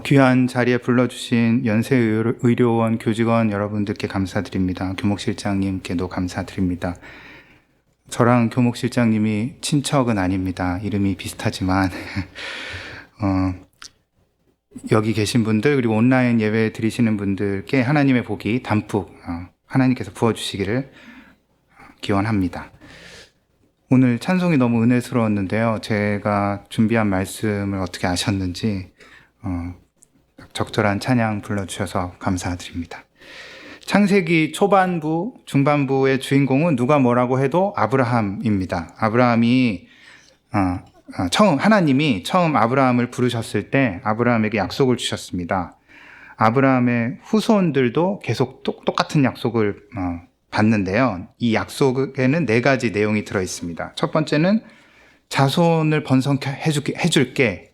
귀한 자리에 불러주신 연세의료원 교직원 여러분들께 감사드립니다. 교목실장님께도 감사드립니다. 저랑 교목실장님이 친척은 아닙니다. 이름이 비슷하지만 여기 계신 분들 그리고 온라인 예배 드리시는 분들께 하나님의 복이 담뿍 하나님께서 부어주시기를 기원합니다. 오늘 찬송이 너무 은혜스러웠는데요. 제가 준비한 말씀을 어떻게 아셨는지 적절한 찬양 불러주셔서 감사드립니다. 창세기 초반부, 중반부의 주인공은 누가 뭐라고 해도 아브라함입니다. 아브라함이 하나님이 처음 아브라함을 부르셨을 때 아브라함에게 약속을 주셨습니다. 아브라함의 후손들도 계속 똑같은 약속을 받는데요. 이 약속에는 4가지 내용이 들어있습니다. 첫 번째는 자손을 번성케 해줄게.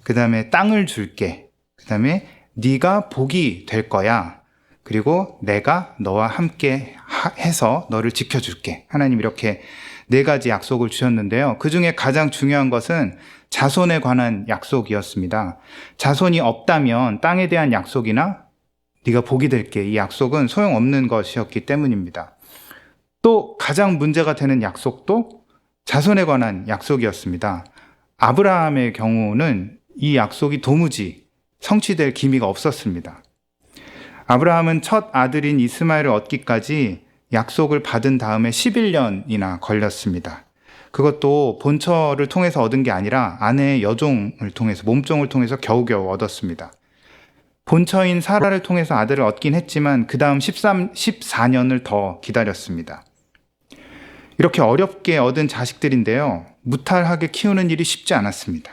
그 다음에 땅을 줄게. 그 다음에 네가 복이 될 거야. 그리고 내가 너와 함께 해서 너를 지켜줄게. 하나님 이렇게 4가지 약속을 주셨는데요. 그 중에 가장 중요한 것은 자손에 관한 약속이었습니다. 자손이 없다면 땅에 대한 약속이나 네가 복이 될게 이 약속은 소용없는 것이었기 때문입니다. 또 가장 문제가 되는 약속도 자손에 관한 약속이었습니다. 아브라함의 경우는 이 약속이 도무지 성취될 기미가 없었습니다. 아브라함은 첫 아들인 이스마엘을 얻기까지 약속을 받은 다음에 11년이나 걸렸습니다. 그것도 본처를 통해서 얻은 게 아니라 아내의 여종을 통해서, 몸종을 통해서 겨우겨우 얻었습니다. 본처인 사라를 통해서 아들을 얻긴 했지만 그 다음 14년을 더 기다렸습니다. 이렇게 어렵게 얻은 자식들인데요. 무탈하게 키우는 일이 쉽지 않았습니다.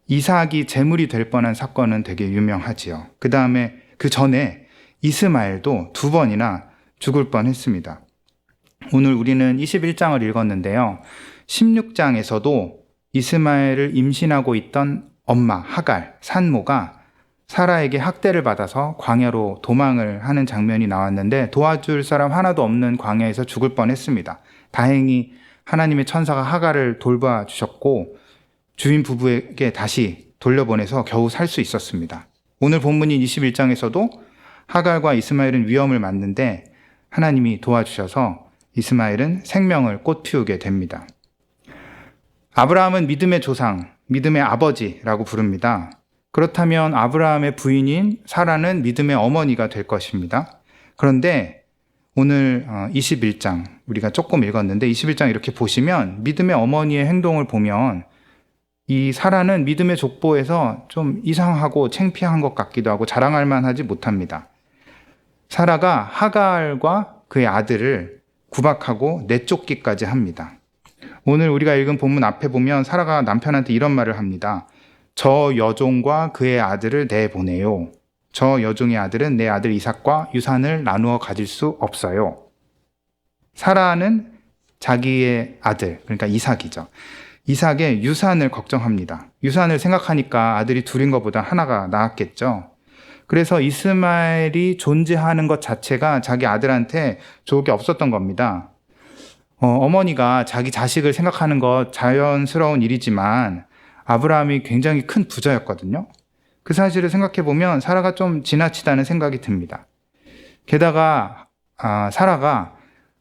이삭이 제물이 될 뻔한 사건은 되게 유명하지요. 그 전에 이스마엘도 2번이나 죽을 뻔했습니다. 오늘 우리는 21장을 읽었는데요. 16장에서도 이스마엘을 임신하고 있던 엄마 하갈, 산모가 사라에게 학대를 받아서 광야로 도망을 하는 장면이 나왔는데 도와줄 사람 하나도 없는 광야에서 죽을 뻔했습니다. 다행히 하나님의 천사가 하갈을 돌봐주셨고 주인 부부에게 다시 돌려보내서 겨우 살 수 있었습니다. 오늘 본문인 21장에서도 하갈과 이스마엘은 위험을 맞는데 하나님이 도와주셔서 이스마엘은 생명을 꽃피우게 됩니다. 아브라함은 믿음의 조상, 믿음의 아버지라고 부릅니다. 그렇다면 아브라함의 부인인 사라는 믿음의 어머니가 될 것입니다. 그런데 오늘 21장 우리가 조금 읽었는데 21장 이렇게 보시면 믿음의 어머니의 행동을 보면 이 사라는 믿음의 족보에서 좀 이상하고 창피한 것 같기도 하고 자랑할 만하지 못합니다. 사라가 하갈과 그의 아들을 구박하고 내쫓기까지 합니다. 오늘 우리가 읽은 본문 앞에 보면 사라가 남편한테 이런 말을 합니다. 저 여종과 그의 아들을 내보내요. 저 여종의 아들은 내 아들 이삭과 유산을 나누어 가질 수 없어요. 사라는 자기의 아들, 그러니까 이삭이죠. 이삭의 유산을 걱정합니다. 유산을 생각하니까 아들이 둘인 것보다 하나가 나았겠죠. 그래서 이스마엘이 존재하는 것 자체가 자기 아들한테 좋을 게 없었던 겁니다. 어머니가 자기 자식을 생각하는 것 자연스러운 일이지만 아브라함이 굉장히 큰 부자였거든요. 그 사실을 생각해보면 사라가 좀 지나치다는 생각이 듭니다. 게다가 사라가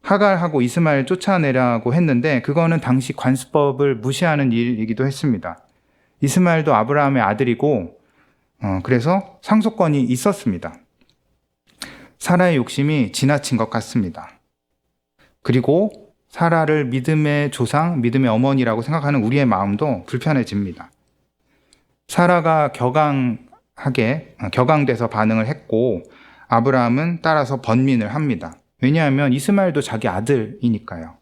하갈하고 이스마엘 쫓아내라고 했는데 그거는 당시 관습법을 무시하는 일이기도 했습니다. 이스마엘도 아브라함의 아들이고 그래서 상속권이 있었습니다. 사라의 욕심이 지나친 것 같습니다. 그리고 사라를 믿음의 조상, 믿음의 어머니라고 생각하는 우리의 마음도 불편해집니다. 사라가 격앙돼서 반응을 했고 아브라함은 따라서 번민을 합니다. 왜냐하면 이스마엘도 자기 아들이니까요.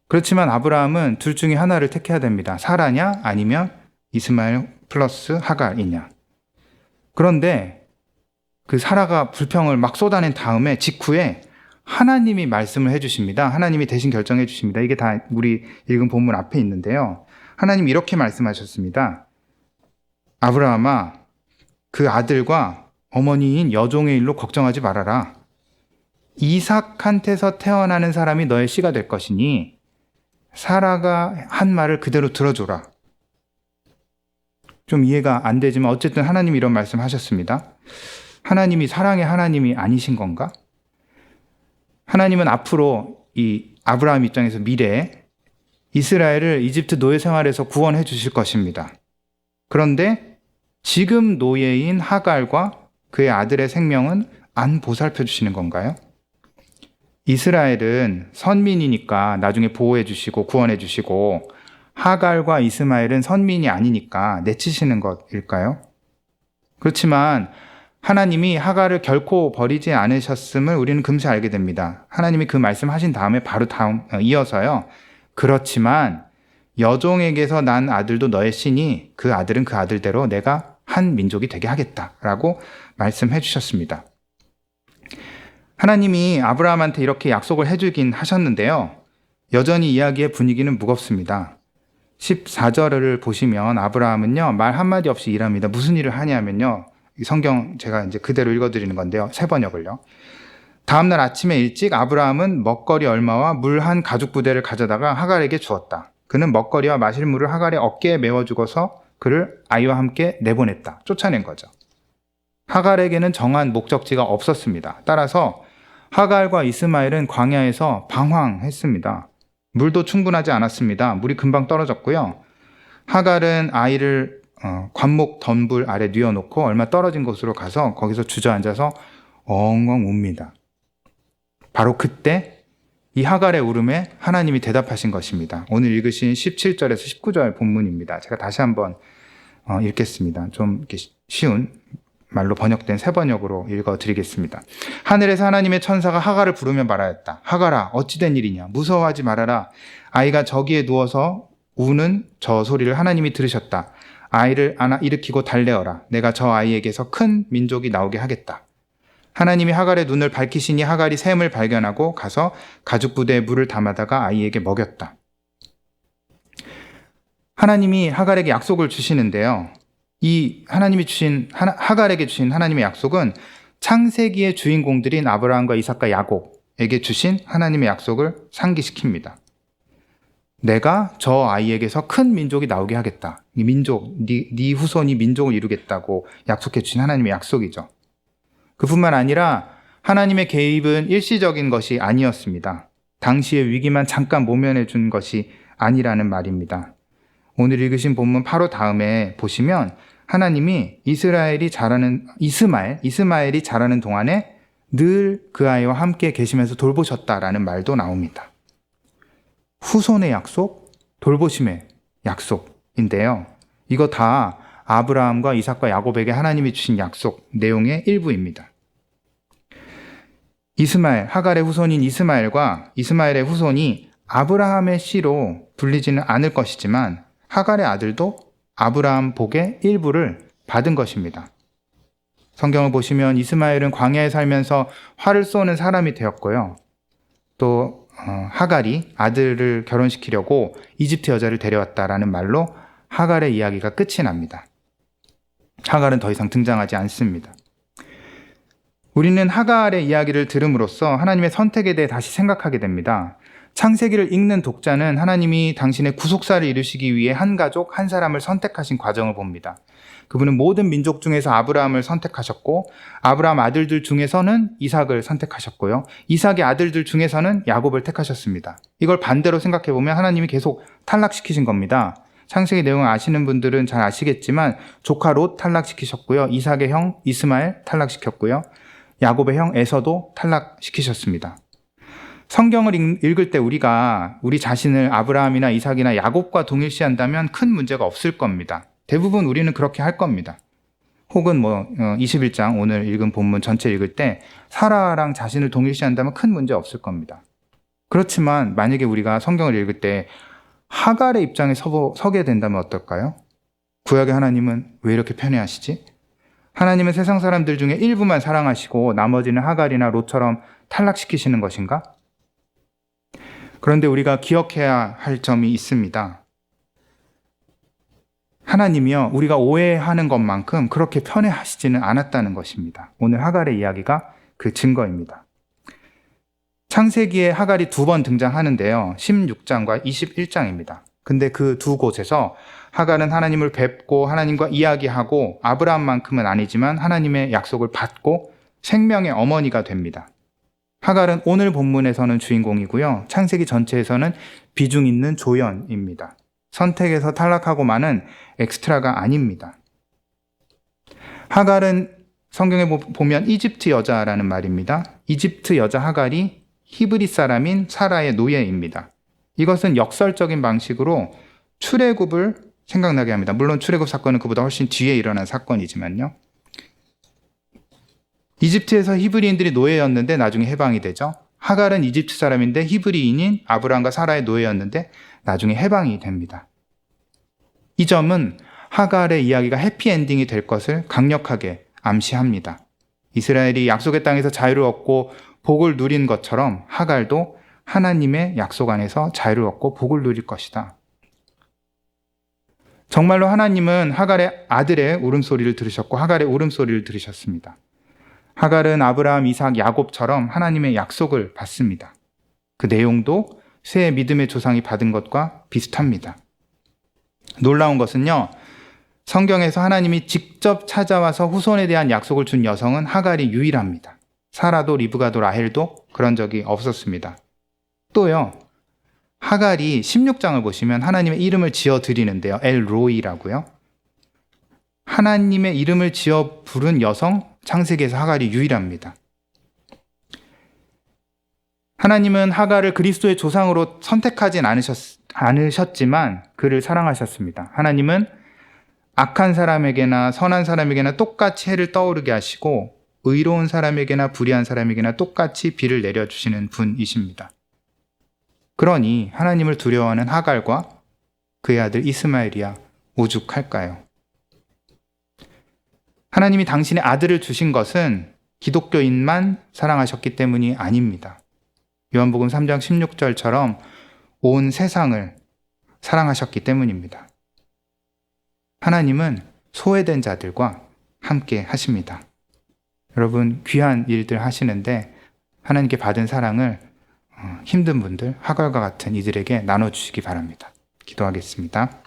그렇지만 아브라함은 둘 중에 하나를 택해야 됩니다. 사라냐 아니면 이스마엘 플러스 하갈이냐. 그런데 그 사라가 불평을 막 쏟아낸 다음에 직후에 하나님이 말씀을 해주십니다. 하나님이 대신 결정해 주십니다. 이게 다 우리 읽은 본문 앞에 있는데요. 하나님이 이렇게 말씀하셨습니다. 아브라함아, 그 아들과 어머니인 여종의 일로 걱정하지 말아라. 이삭한테서 태어나는 사람이 너의 씨가 될 것이니 사라가 한 말을 그대로 들어줘라. 좀 이해가 안 되지만 어쨌든 하나님이 이런 말씀 하셨습니다. 하나님이 사랑의 하나님이 아니신 건가? 하나님은 앞으로 이 아브라함 입장에서 미래에 이스라엘을 이집트 노예 생활에서 구원해 주실 것입니다. 그런데 지금 노예인 하갈과 그의 아들의 생명은 안 보살펴 주시는 건가요? 이스라엘은 선민이니까 나중에 보호해 주시고 구원해 주시고 하갈과 이스마엘은 선민이 아니니까 내치시는 것일까요? 그렇지만 하나님이 하갈을 결코 버리지 않으셨음을 우리는 금세 알게 됩니다. 하나님이 그 말씀하신 다음에 바로 이어서요. 그렇지만 여종에게서 난 아들도 너의 씨니 그 아들은 그 아들대로 내가 한 민족이 되게 하겠다라고 말씀해 주셨습니다. 하나님이 아브라함한테 이렇게 약속을 해주긴 하셨는데요. 여전히 이야기의 분위기는 무겁습니다. 14절을 보시면 아브라함은요, 말 한마디 없이 일합니다. 무슨 일을 하냐면요. 이 성경 제가 이제 그대로 읽어드리는 건데요. 새 번역을요. 다음날 아침에 일찍 아브라함은 먹거리 얼마와 물 한 가죽 부대를 가져다가 하갈에게 주었다. 그는 먹거리와 마실 물을 하갈의 어깨에 메워주고서 그를 아이와 함께 내보냈다. 쫓아낸 거죠. 하갈에게는 정한 목적지가 없었습니다. 따라서 하갈과 이스마엘은 광야에서 방황했습니다. 물도 충분하지 않았습니다. 물이 금방 떨어졌고요. 하갈은 아이를 관목 덤불 아래 뉘어놓고 얼마 떨어진 곳으로 가서 거기서 주저앉아서 엉엉 웁니다. 바로 그때 이 하갈의 울음에 하나님이 대답하신 것입니다. 오늘 읽으신 17절에서 19절 본문입니다. 제가 다시 한번 읽겠습니다. 좀 이렇게 쉬운 말로 번역된 새 번역으로 읽어드리겠습니다. 하늘에서 하나님의 천사가 하갈을 부르며 말하였다. 하갈아, 어찌된 일이냐? 무서워하지 말아라. 아이가 저기에 누워서 우는 저 소리를 하나님이 들으셨다. 아이를 안아 일으키고 달래어라. 내가 저 아이에게서 큰 민족이 나오게 하겠다. 하나님이 하갈의 눈을 밝히시니 하갈이 샘을 발견하고 가서 가죽 부대에 물을 담아다가 아이에게 먹였다. 하나님이 하갈에게 약속을 주시는데요. 이 하나님이 주신 하갈에게 주신 하나님의 약속은 창세기의 주인공들인 아브라함과 이삭과 야곱에게 주신 하나님의 약속을 상기시킵니다. 내가 저 아이에게서 큰 민족이 나오게 하겠다. 이 민족, 네 후손이 민족을 이루겠다고 약속해 주신 하나님의 약속이죠. 그뿐만 아니라 하나님의 개입은 일시적인 것이 아니었습니다. 당시의 위기만 잠깐 모면해 준 것이 아니라는 말입니다. 오늘 읽으신 본문 바로 다음에 보시면 하나님이 이스마엘이 자라는 동안에 늘 그 아이와 함께 계시면서 돌보셨다라는 말도 나옵니다. 후손의 약속, 돌보심의 약속인데요. 이거 다 아브라함과 이삭과 야곱에게 하나님이 주신 약속 내용의 일부입니다. 하갈의 후손인 이스마엘과 이스마엘의 후손이 아브라함의 씨로 불리지는 않을 것이지만 하갈의 아들도 아브라함 복의 일부를 받은 것입니다. 성경을 보시면 이스마엘은 광야에 살면서 활을 쏘는 사람이 되었고요. 또 하갈이 아들을 결혼시키려고 이집트 여자를 데려왔다라는 말로 하갈의 이야기가 끝이 납니다. 하갈은 더 이상 등장하지 않습니다. 우리는 하갈의 이야기를 들음으로써 하나님의 선택에 대해 다시 생각하게 됩니다. 창세기를 읽는 독자는 하나님이 당신의 구속사를 이루시기 위해 한 가족, 한 사람을 선택하신 과정을 봅니다. 그분은 모든 민족 중에서 아브라함을 선택하셨고 아브라함 아들들 중에서는 이삭을 선택하셨고요. 이삭의 아들들 중에서는 야곱을 택하셨습니다. 이걸 반대로 생각해보면 하나님이 계속 탈락시키신 겁니다. 창세기 내용을 아시는 분들은 잘 아시겠지만 조카 롯 탈락시키셨고요. 이삭의 형 이스마엘 탈락시켰고요. 야곱의 형 에서도 탈락시키셨습니다. 성경을 읽을 때 우리가 우리 자신을 아브라함이나 이삭이나 야곱과 동일시한다면 큰 문제가 없을 겁니다. 대부분 우리는 그렇게 할 겁니다. 혹은 21장 오늘 읽은 본문 전체 읽을 때 사라랑 자신을 동일시한다면 큰 문제 없을 겁니다. 그렇지만 만약에 우리가 성경을 읽을 때 하갈의 입장에 서게 된다면 어떨까요? 구약의 하나님은 왜 이렇게 편애하시지? 하나님은 세상 사람들 중에 일부만 사랑하시고 나머지는 하갈이나 롯처럼 탈락시키시는 것인가? 그런데 우리가 기억해야 할 점이 있습니다. 하나님이요, 우리가 오해하는 것만큼 그렇게 편애하시지는 않았다는 것입니다. 오늘 하갈의 이야기가 그 증거입니다. 창세기에 하갈이 2번 등장하는데요. 16장과 21장입니다. 근데 그 두 곳에서 하갈은 하나님을 뵙고 하나님과 이야기하고 아브라함만큼은 아니지만 하나님의 약속을 받고 생명의 어머니가 됩니다. 하갈은 오늘 본문에서는 주인공이고요. 창세기 전체에서는 비중 있는 조연입니다. 선택에서 탈락하고만은 엑스트라가 아닙니다. 하갈은 성경에 보면 이집트 여자라는 말입니다. 이집트 여자 하갈이 히브리 사람인 사라의 노예입니다. 이것은 역설적인 방식으로 출애굽을 생각나게 합니다. 물론 출애굽 사건은 그보다 훨씬 뒤에 일어난 사건이지만요. 이집트에서 히브리인들이 노예였는데 나중에 해방이 되죠. 하갈은 이집트 사람인데 히브리인인 아브라함과 사라의 노예였는데 나중에 해방이 됩니다. 이 점은 하갈의 이야기가 해피엔딩이 될 것을 강력하게 암시합니다. 이스라엘이 약속의 땅에서 자유를 얻고 복을 누린 것처럼 하갈도 하나님의 약속 안에서 자유를 얻고 복을 누릴 것이다. 정말로 하나님은 하갈의 아들의 울음소리를 들으셨고 하갈의 울음소리를 들으셨습니다. 하갈은 아브라함, 이삭, 야곱처럼 하나님의 약속을 받습니다. 그 내용도 새 믿음의 조상이 받은 것과 비슷합니다. 놀라운 것은요, 성경에서 하나님이 직접 찾아와서 후손에 대한 약속을 준 여성은 하갈이 유일합니다. 사라도 리브가도 라헬도 그런 적이 없었습니다. 또요, 하갈이 16장을 보시면 하나님의 이름을 지어 드리는데요. 엘로이라고요. 하나님의 이름을 지어 부른 여성, 창세기에서 하갈이 유일합니다. 하나님은 하갈을 그리스도의 조상으로 선택하진 않으셨지만 그를 사랑하셨습니다. 하나님은 악한 사람에게나 선한 사람에게나 똑같이 해를 떠오르게 하시고 의로운 사람에게나 불의한 사람에게나 똑같이 비를 내려주시는 분이십니다. 그러니 하나님을 두려워하는 하갈과 그의 아들 이스마엘이야 오죽할까요? 하나님이 당신의 아들을 주신 것은 기독교인만 사랑하셨기 때문이 아닙니다. 요한복음 3장 16절처럼 온 세상을 사랑하셨기 때문입니다. 하나님은 소외된 자들과 함께 하십니다. 여러분 귀한 일들 하시는데 하나님께 받은 사랑을 힘든 분들, 하갈과 같은 이들에게 나눠주시기 바랍니다. 기도하겠습니다.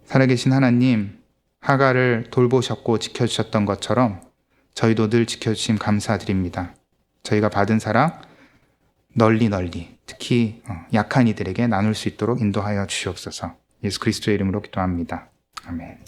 살아계신 하나님, 하갈을 돌보셨고 지켜주셨던 것처럼 저희도 늘 지켜주심 감사드립니다. 저희가 받은 사랑 널리 특히 약한 이들에게 나눌 수 있도록 인도하여 주시옵소서. 예수 그리스도의 이름으로 기도합니다. 아멘.